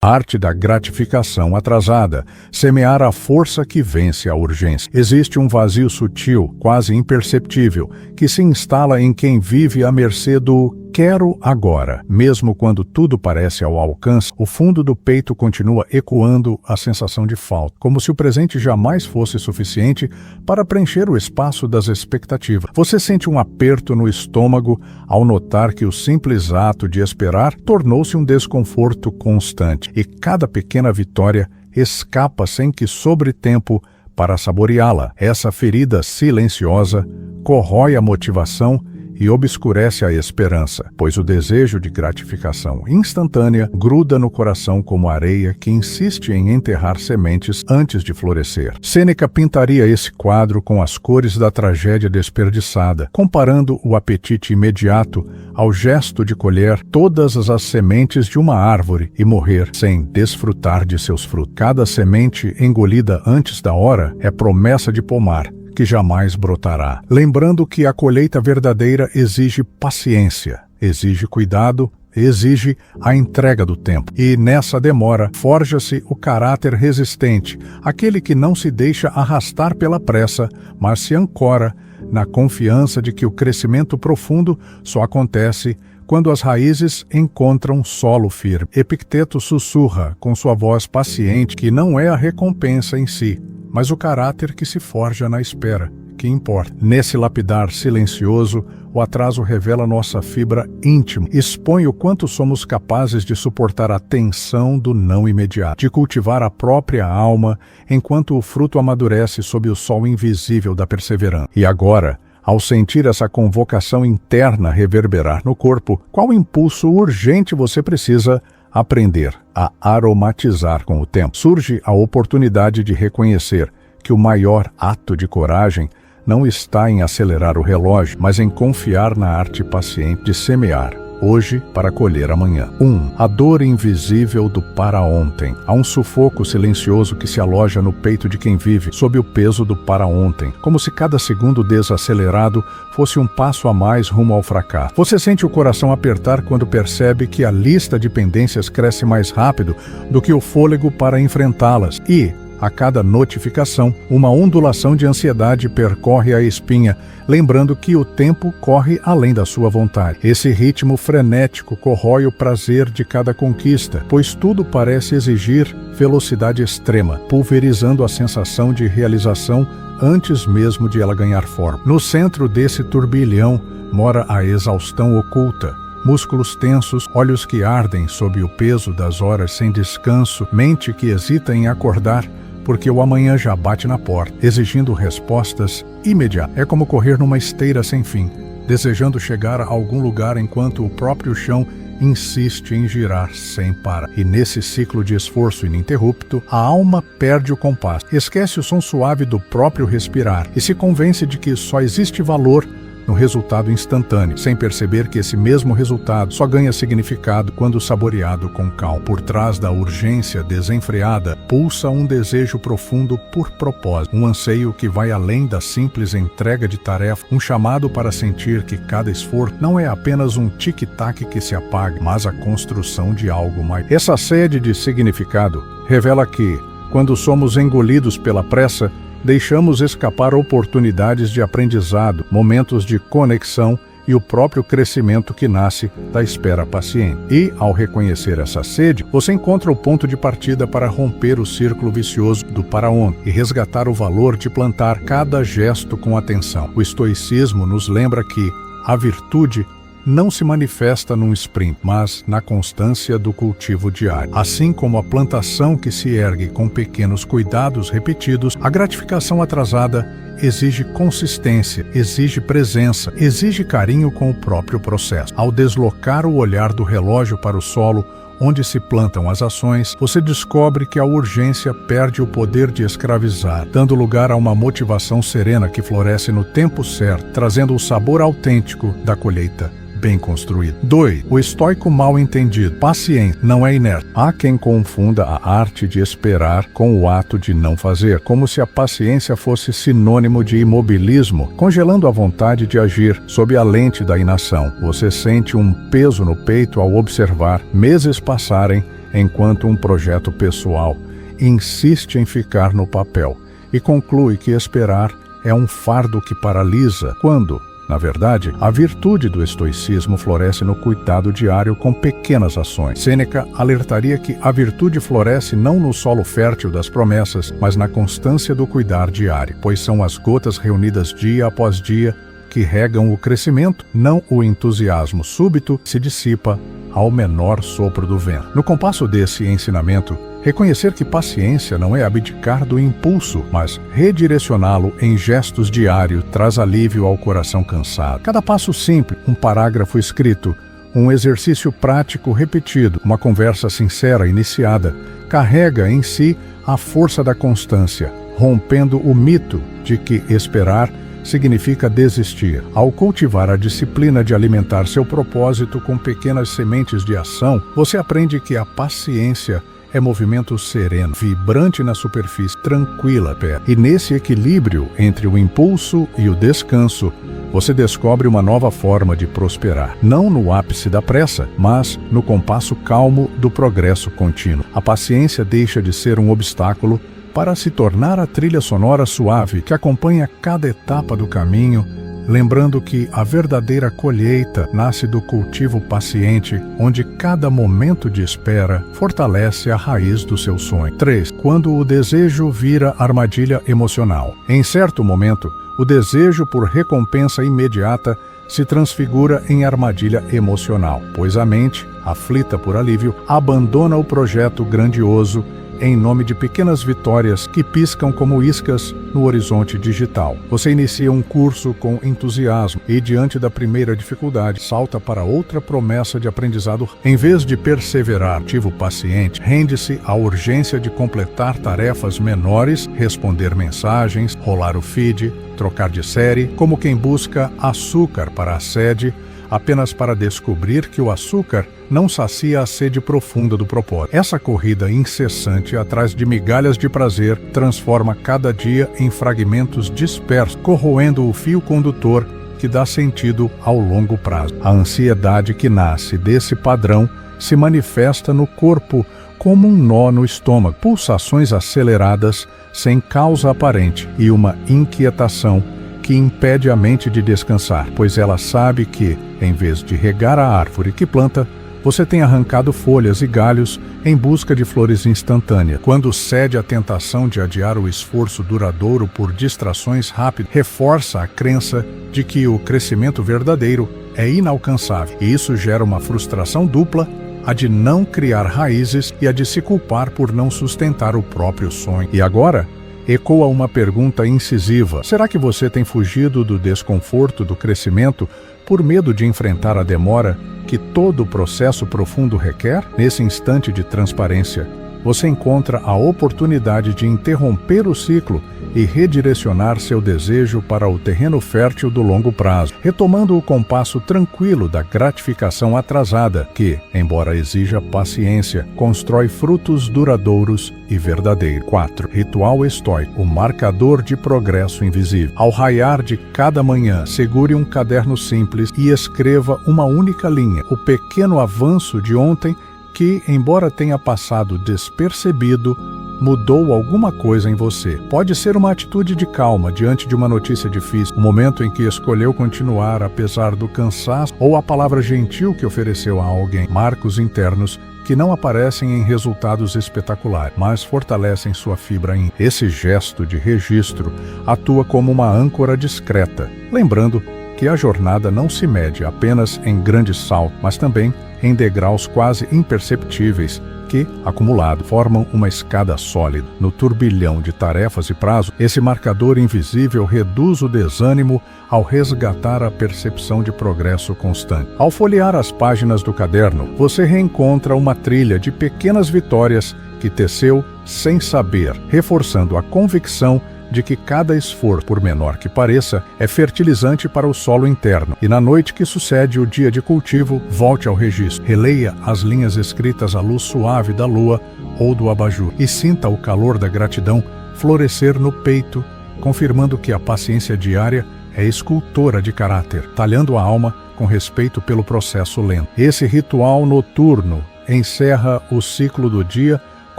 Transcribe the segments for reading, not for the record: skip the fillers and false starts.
Arte da gratificação atrasada. Semear a força que vence a urgência. Existe um vazio sutil, quase imperceptível, que se instala em quem vive à mercê do quero agora. Mesmo quando tudo parece ao alcance, o fundo do peito continua ecoando a sensação de falta, como se o presente jamais fosse suficiente para preencher o espaço das expectativas. Você sente um aperto no estômago ao notar que o simples ato de esperar tornou-se um desconforto constante, e cada pequena vitória escapa sem que sobre tempo para saboreá-la. Essa ferida silenciosa corrói a motivação e obscurece a esperança, pois o desejo de gratificação instantânea gruda no coração como areia que insiste em enterrar sementes antes de florescer. Sêneca pintaria esse quadro com as cores da tragédia desperdiçada, comparando o apetite imediato ao gesto de colher todas as sementes de uma árvore e morrer sem desfrutar de seus frutos. Cada semente engolida antes da hora é promessa de pomar, que jamais brotará. Lembrando que a colheita verdadeira exige paciência, exige cuidado, exige a entrega do tempo. E nessa demora forja-se o caráter resistente, aquele que não se deixa arrastar pela pressa, mas se ancora na confiança de que o crescimento profundo só acontece quando as raízes encontram solo firme. Epicteto sussurra com sua voz paciente que não é a recompensa em si, mas o caráter que se forja na espera, que importa. Nesse lapidar silencioso, o atraso revela nossa fibra íntima, expõe o quanto somos capazes de suportar a tensão do não imediato, de cultivar a própria alma, enquanto o fruto amadurece sob o sol invisível da perseverança. E agora, ao sentir essa convocação interna reverberar no corpo, qual impulso urgente você precisa aprender a aromatizar com o tempo? Surge a oportunidade de reconhecer que o maior ato de coragem não está em acelerar o relógio, mas em confiar na arte paciente de semear hoje para colher amanhã. 1. A dor invisível do para-ontem. Há um sufoco silencioso que se aloja no peito de quem vive, sob o peso do para-ontem, como se cada segundo desacelerado fosse um passo a mais rumo ao fracasso. Você sente o coração apertar quando percebe que a lista de pendências cresce mais rápido do que o fôlego para enfrentá-las e, a cada notificação, uma ondulação de ansiedade percorre a espinha, lembrando que o tempo corre além da sua vontade. Esse ritmo frenético corrói o prazer de cada conquista, pois tudo parece exigir velocidade extrema, pulverizando a sensação de realização antes mesmo de ela ganhar forma. No centro desse turbilhão mora a exaustão oculta. Músculos tensos, olhos que ardem sob o peso das horas sem descanso, mente que hesita em acordar, porque o amanhã já bate na porta, exigindo respostas imediatas. É como correr numa esteira sem fim, desejando chegar a algum lugar enquanto o próprio chão insiste em girar sem parar. E nesse ciclo de esforço ininterrupto, a alma perde o compasso, esquece o som suave do próprio respirar e se convence de que só existe valor no resultado instantâneo, sem perceber que esse mesmo resultado só ganha significado quando saboreado com calma. Por trás da urgência desenfreada, pulsa um desejo profundo por propósito, um anseio que vai além da simples entrega de tarefa, um chamado para sentir que cada esforço não é apenas um tic-tac que se apaga, mas a construção de algo mais. Essa sede de significado revela que, quando somos engolidos pela pressa, deixamos escapar oportunidades de aprendizado, momentos de conexão e o próprio crescimento que nasce da espera paciente. E, ao reconhecer essa sede, você encontra o ponto de partida para romper o círculo vicioso do para-ontem e resgatar o valor de plantar cada gesto com atenção. O estoicismo nos lembra que a virtude não se manifesta num sprint, mas na constância do cultivo diário. Assim como a plantação que se ergue com pequenos cuidados repetidos, a gratificação atrasada exige consistência, exige presença, exige carinho com o próprio processo. Ao deslocar o olhar do relógio para o solo onde se plantam as ações, você descobre que a urgência perde o poder de escravizar, dando lugar a uma motivação serena que floresce no tempo certo, trazendo o sabor autêntico da colheita bem construído. 2. O estoico mal entendido. Paciência não é inerte. Há quem confunda a arte de esperar com o ato de não fazer, como se a paciência fosse sinônimo de imobilismo, congelando a vontade de agir sob a lente da inação. Você sente um peso no peito ao observar meses passarem enquanto um projeto pessoal insiste em ficar no papel e conclui que esperar é um fardo que paralisa, quando, na verdade, a virtude do estoicismo floresce no cuidado diário com pequenas ações. Sêneca alertaria que a virtude floresce não no solo fértil das promessas, mas na constância do cuidar diário, pois são as gotas reunidas dia após dia que regam o crescimento, não o entusiasmo súbito se dissipa ao menor sopro do vento. No compasso desse ensinamento, reconhecer que paciência não é abdicar do impulso, mas redirecioná-lo em gestos diários traz alívio ao coração cansado. Cada passo simples, um parágrafo escrito, um exercício prático repetido, uma conversa sincera iniciada, carrega em si a força da constância, rompendo o mito de que esperar significa desistir. Ao cultivar a disciplina de alimentar seu propósito com pequenas sementes de ação, você aprende que a paciência é movimento sereno, vibrante na superfície, tranquila pé. E nesse equilíbrio entre o impulso e o descanso, você descobre uma nova forma de prosperar. Não no ápice da pressa, mas no compasso calmo do progresso contínuo. A paciência deixa de ser um obstáculo para se tornar a trilha sonora suave que acompanha cada etapa do caminho, lembrando que a verdadeira colheita nasce do cultivo paciente, onde cada momento de espera fortalece a raiz do seu sonho. 3. Quando o desejo vira armadilha emocional. Em certo momento, o desejo por recompensa imediata se transfigura em armadilha emocional, pois a mente, aflita por alívio, abandona o projeto grandioso em nome de pequenas vitórias que piscam como iscas no horizonte digital. Você inicia um curso com entusiasmo e, diante da primeira dificuldade, salta para outra promessa de aprendizado. Em vez de perseverar, ativo paciente, rende-se à urgência de completar tarefas menores, responder mensagens, rolar o feed, trocar de série, como quem busca açúcar para a sede, apenas para descobrir que o açúcar não sacia a sede profunda do propósito. Essa corrida incessante atrás de migalhas de prazer transforma cada dia em fragmentos dispersos, corroendo o fio condutor que dá sentido ao longo prazo. A ansiedade que nasce desse padrão se manifesta no corpo como um nó no estômago, pulsações aceleradas sem causa aparente e uma inquietação que impede a mente de descansar, pois ela sabe que, em vez de regar a árvore que planta, você tem arrancado folhas e galhos em busca de flores instantâneas. Quando cede à tentação de adiar o esforço duradouro por distrações rápidas, reforça a crença de que o crescimento verdadeiro é inalcançável. E isso gera uma frustração dupla, a de não criar raízes e a de se culpar por não sustentar o próprio sonho. E agora, ecoa uma pergunta incisiva. Será que você tem fugido do desconforto do crescimento por medo de enfrentar a demora que todo o processo profundo requer? Nesse instante de transparência, você encontra a oportunidade de interromper o ciclo e redirecionar seu desejo para o terreno fértil do longo prazo, retomando o compasso tranquilo da gratificação atrasada que, embora exija paciência, constrói frutos duradouros e verdadeiros. 4. Ritual estoico, o marcador de progresso invisível. Ao raiar de cada manhã, segure um caderno simples e escreva uma única linha, o pequeno avanço de ontem que, embora tenha passado despercebido, mudou alguma coisa em você. Pode ser uma atitude de calma diante de uma notícia difícil, o momento em que escolheu continuar apesar do cansaço, ou a palavra gentil que ofereceu a alguém. Marcos internos que não aparecem em resultados espetaculares, mas fortalecem sua fibra íntima. Esse gesto de registro atua como uma âncora discreta, lembrando que a jornada não se mede apenas em grandes saltos, mas também em degraus quase imperceptíveis que, acumulados, formam uma escada sólida. No turbilhão de tarefas e prazos, esse marcador invisível reduz o desânimo ao resgatar a percepção de progresso constante. Ao folhear as páginas do caderno, você reencontra uma trilha de pequenas vitórias que teceu sem saber, reforçando a convicção de que cada esforço, por menor que pareça, é fertilizante para o solo interno. E na noite que sucede o dia de cultivo, volte ao registro, releia as linhas escritas à luz suave da lua ou do abajur e sinta o calor da gratidão florescer no peito, confirmando que a paciência diária é escultora de caráter, talhando a alma com respeito pelo processo lento. Esse ritual noturno encerra o ciclo do dia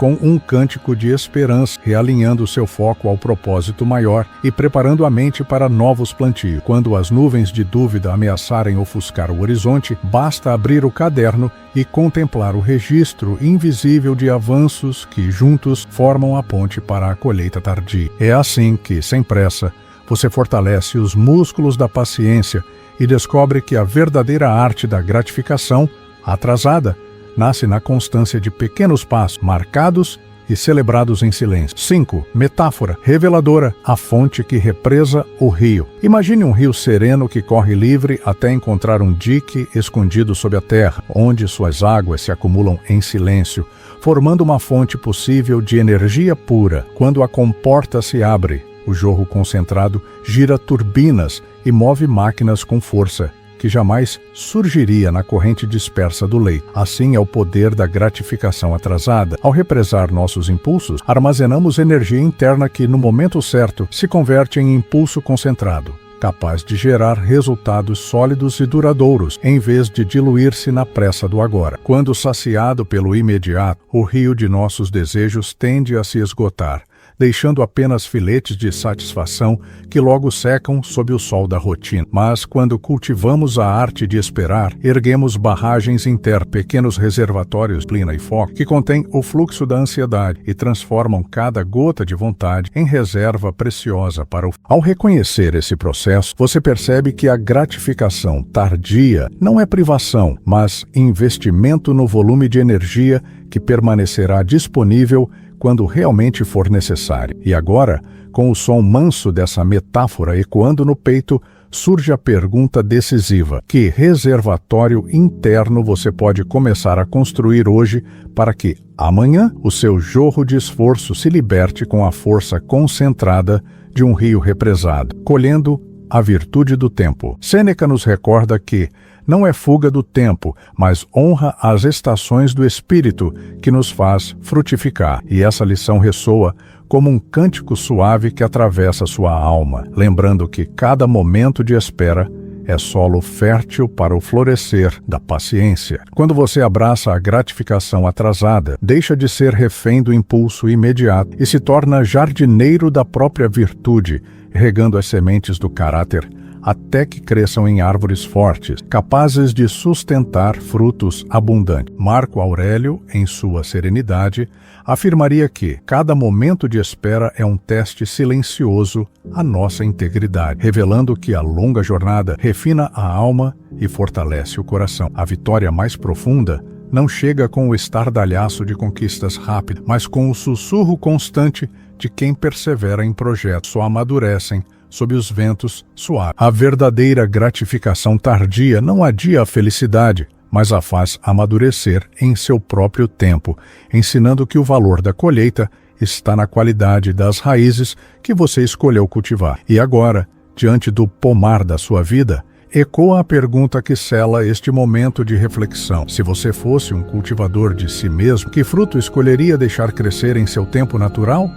com um cântico de esperança, realinhando seu foco ao propósito maior e preparando a mente para novos plantios. Quando as nuvens de dúvida ameaçarem ofuscar o horizonte, basta abrir o caderno e contemplar o registro invisível de avanços que juntos formam a ponte para a colheita tardia. É assim que, sem pressa, você fortalece os músculos da paciência e descobre que a verdadeira arte da gratificação atrasada nasce na constância de pequenos passos, marcados e celebrados em silêncio. 5. Metáfora reveladora, a fonte que represa o rio. Imagine um rio sereno que corre livre até encontrar um dique escondido sob a terra, onde suas águas se acumulam em silêncio, formando uma fonte possível de energia pura. Quando a comporta se abre, o jorro concentrado gira turbinas e move máquinas com força que jamais surgiria na corrente dispersa do leito. Assim é o poder da gratificação atrasada. Ao represar nossos impulsos, armazenamos energia interna que, no momento certo, se converte em impulso concentrado, capaz de gerar resultados sólidos e duradouros, em vez de diluir-se na pressa do agora. Quando saciado pelo imediato, o rio de nossos desejos tende a se esgotar, deixando apenas filetes de satisfação que logo secam sob o sol da rotina. Mas, quando cultivamos a arte de esperar, erguemos barragens internas, pequenos reservatórios plena e foco, que contêm o fluxo da ansiedade e transformam cada gota de vontade em reserva preciosa para o... Ao reconhecer esse processo, você percebe que a gratificação tardia não é privação, mas investimento no volume de energia que permanecerá disponível quando realmente for necessário. E agora, com o som manso dessa metáfora ecoando no peito, surge a pergunta decisiva: que reservatório interno você pode começar a construir hoje para que, amanhã, o seu jorro de esforço se liberte com a força concentrada de um rio represado, colhendo a virtude do tempo? Sêneca nos recorda que não é fuga do tempo, mas honra as estações do espírito que nos faz frutificar. E essa lição ressoa como um cântico suave que atravessa sua alma, lembrando que cada momento de espera é solo fértil para o florescer da paciência. Quando você abraça a gratificação atrasada, deixa de ser refém do impulso imediato e se torna jardineiro da própria virtude, regando as sementes do caráter até que cresçam em árvores fortes, capazes de sustentar frutos abundantes. Marco Aurélio, em sua Serenidade, afirmaria que cada momento de espera é um teste silencioso à nossa integridade, revelando que a longa jornada refina a alma e fortalece o coração. A vitória mais profunda não chega com o estardalhaço de conquistas rápidas, mas com o sussurro constante de quem persevera em projetos só amadurecem sob os ventos suaves. A verdadeira gratificação tardia não adia a felicidade, mas a faz amadurecer em seu próprio tempo, ensinando que o valor da colheita está na qualidade das raízes que você escolheu cultivar. E agora, diante do pomar da sua vida, ecoa a pergunta que sela este momento de reflexão: se você fosse um cultivador de si mesmo, que fruto escolheria deixar crescer em seu tempo natural?